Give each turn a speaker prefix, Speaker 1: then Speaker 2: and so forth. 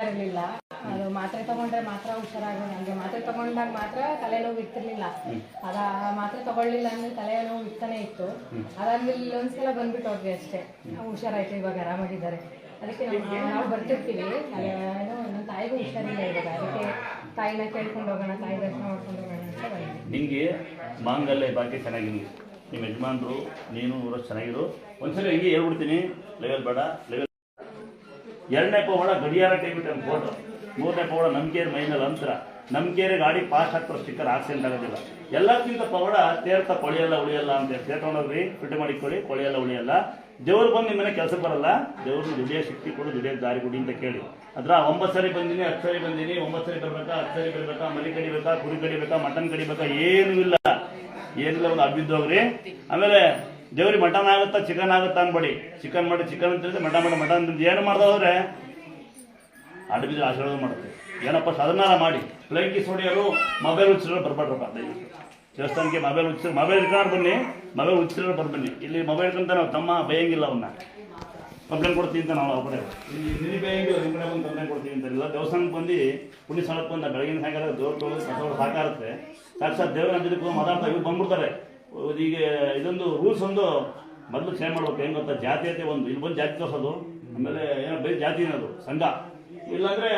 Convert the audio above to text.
Speaker 1: ಇರಲಿಲ್ಲ. ಅದು ಮಾತ್ರೆ ತಗೊಂಡ್ರೆ ಮಾತ್ರ ಹುಷಾರಾಗೋದು. ನನಗೆ ಮಾತ್ರೆ ತಗೊಂಡಾಗ ಮಾತ್ರ ತಲೆನೋವು ಇರ್ತಿರ್ಲಿಲ್ಲ. ಅದ ಮಾತ್ರೆ ತಗೊಳ್ಳಿಲ್ಲ ಅಂದ್ರೆ ತಲೆನೋವು ಇರ್ತಾನೆ ಇತ್ತು. ಅದಾದ್ಮೇಲೆ ಇಲ್ಲೊಂದ್ಸಲ ಬಂದ್ಬಿಟ್ಟು ಅವ್ರಿಗೆ ಅಷ್ಟೇ ಹುಷಾರಾಯ್ತು, ಇವಾಗ ಆರಾಮಾಗಿದ್ದಾರೆ. ಅದಕ್ಕೆ ನಾವು ಬರ್ತಿರ್ತೀವಿ. ಏನೋ ನನ್ನ ತಾಯಿಗೂ ಹುಷಾರಿಲ್ಲ ಇವಾಗ, ಅದಕ್ಕೆ ತಾಯಿನ ಕೇಳ್ಕೊಂಡು ಹೋಗೋಣ, ತಾಯಿ ದರ್ಶನ ಮಾಡ್ಕೊಂಡು ಹೋಗೋಣ ಅಂತ ಬಂದ್ವಿ.
Speaker 2: ನಿಂಗೆ ಮಾಂಗಲ್ಯ ಭಾಗ್ಯ ಚೆನ್ನಾಗಿರಲಿ, ನಿಮ್ಮ ಯಜಮಾನ್ರು ನೀನು ಚೆನ್ನಾಗಿರು. ಒಂದ್ಸಲ ಹಿಂಗೆ ಹೇಳ್ಬಿಡ್ತೀನಿ, ಲೆವೆಲ್ ಬೇಡ ಲೆವೆಲ್. 2ನೇ ಪವಾಡ ಗಡಿಯಾರ ಟೈಮಿಟ್ಟು ಫೋಟೋ. 3ನೇ ಪವಾಡ ನಂಬಿಕೆಯರ ಮೈನಲ್ಲಿ ಅಂತರ. ನಂಬಿಕೆಯರ ಗಾಡಿ ಪಾಸ್ ಆಗ್ತಾರೋ ಸ್ಟಿಕ್ಕರ್ ಆಕ್ಸಿಡೆಂಟ್ ಆಗೋದಿಲ್ಲ. ಎಲ್ಲಕ್ಕಿಂತ ಪವಾಡ ತೀರ್ಥ ಕೊಳೆಯಲ್ಲ ಉಳಿಯಲ್ಲ ಅಂತ ಸೇರ್ಕೊಂಡೋಗ್ರಿ, ಫಿಟ್ ಮಾಡಿಕೊಳ್ಳಿ, ಕೊಳೆಯಲ್ಲ ಉಳಿಯಲ್ಲ. ದೇವ್ರು ಬಂದು ನಿಮ್ಮ ಮನೆ ಕೆಲಸಕ್ಕೆ ಬರಲ್ಲ, ದೇವ್ರು ದುಡಿಯೋ ಶಕ್ತಿ ಕೊಡು, ದುಡಿಯೋಕ್ಕೆ ದಾರಿ ಕೊಡಿ ಅಂತ ಕೇಳಿ. ಅದ್ರ 9 ಸರಿ ಬಂದಿನಿ, 10 ಸರಿ ಬಂದಿನಿ, 9 ಸರಿ ಬರ್ಬೇಕಾ, 10 ಸರಿ ಬರ್ಬೇಕಾ, ಮಲಿ ಕಡಿಬೇಕಾ, ಕುರಿ ಕಡಿಬೇಕಾ, ಮಟನ್ ಕಡಿಬೇಕಾ, ಏನೂ ಇಲ್ಲ. ಏನಿಲ್ಲ, ಒಂದು ಅಬ್ಬಿದ್ದೋಗ್ರಿ. ಆಮೇಲೆ ದೇವ್ರಿಗೆ ಮಟನ್ ಆಗುತ್ತಾ ಚಿಕನ್ ಆಗುತ್ತಾ ಅನ್ಬೇಡಿ. ಚಿಕನ್ ಮಾಡಿ ಚಿಕನ್ ಅಂತ ಮಟನ್ ಅಂತ ಏನು ಮಾಡ್ದವ್ರೆ ಅಡ್ಬಿದ್ರೆ ಆಶೀರ್ವಾದ ಮಾಡುತ್ತೆ. ಏನಪ್ಪ ಸಾಧನಾರ ಮಾಡಿ ಫ್ಲೈಂಗ್ ಕಿಸ್ ಹೊಡಿಯೋರು ಮೊಬೈಲ್ ಹುಚ್ಚಿರೋರು ಬರ್ಬಾರ್ರಪ್ಪ. ದೇವಸ್ಥಾನಕ್ಕೆ ಮೊಬೈಲ್ ಹುಚ್ಚಿರೋ ಮೊಬೈಲ್ ಇಟ್ಕೊಂಡು ಬನ್ನಿ, ಮೊಬೈಲ್ ಹುಚ್ಚಿರೋರು ಬರ್ಬನ್ನಿ. ಇಲ್ಲಿ ಮೊಬೈಲ್ ಇಟ್ಕೊಂತ ನಾವು ತಮ್ಮ ಬೈಯಂಗಿಲ್ಲ, ಅವನ್ನ ಕಂಪ್ಲೇಂಟ್ ಕೊಡ್ತೀವಿ ಅಂತ ನಾವು ಒಬ್ಬರೇ ಇಲ್ಲಿ ಬೈಯಂಗಿಲ್ಲ, ನಿಮ್ಮ ಕಡೆ ಬಂದು ಕಂಪ್ಲೇಂಟ್ ಕೊಡ್ತೀವಿ ಅಂತಾರಿಲ್ಲ. ದೇವಸ್ಥಾನಕ್ಕೆ ಬಂದು ಪುಣ್ಯ ಸ್ಥಳಕ್ಕೆ ಬಂದ ಬೆಳಗಿನ ಸಾಯಂಕಾಲ ದೇವ್ರ ತೊಗೊಳ್ಳೋದು ಕಸೋಡು ಸಾಕಾಗುತ್ತೆ. ಸಾಕ್ಷಾತ್ ದೇವರ ಜೊತೆಗೆ ಮಾತಾಡ್ತಾ ಇವ್ರು ಬಂದ್ಬಿಡ್ತಾರೆ. ಈಗ ಇದೊಂದು ರೂಲ್ಸ್ ಒಂದು ಮೊದಲು ಚೇಂಜ್ ಮಾಡ್ಬೇಕು. ಹೆಂಗೆ ಗೊತ್ತಾ, ಜಾತೀಯತೆ ಒಂದು ಇಲ್ಲಿ ಬಂದು ಜಾತಿ ತೋರಿಸೋದು, ಆಮೇಲೆ ಏನೋ ಬೈ ಜಾತಿ ಅನ್ನೋದು ಸಂಘ, ಇಲ್ಲಾಂದ್ರೆ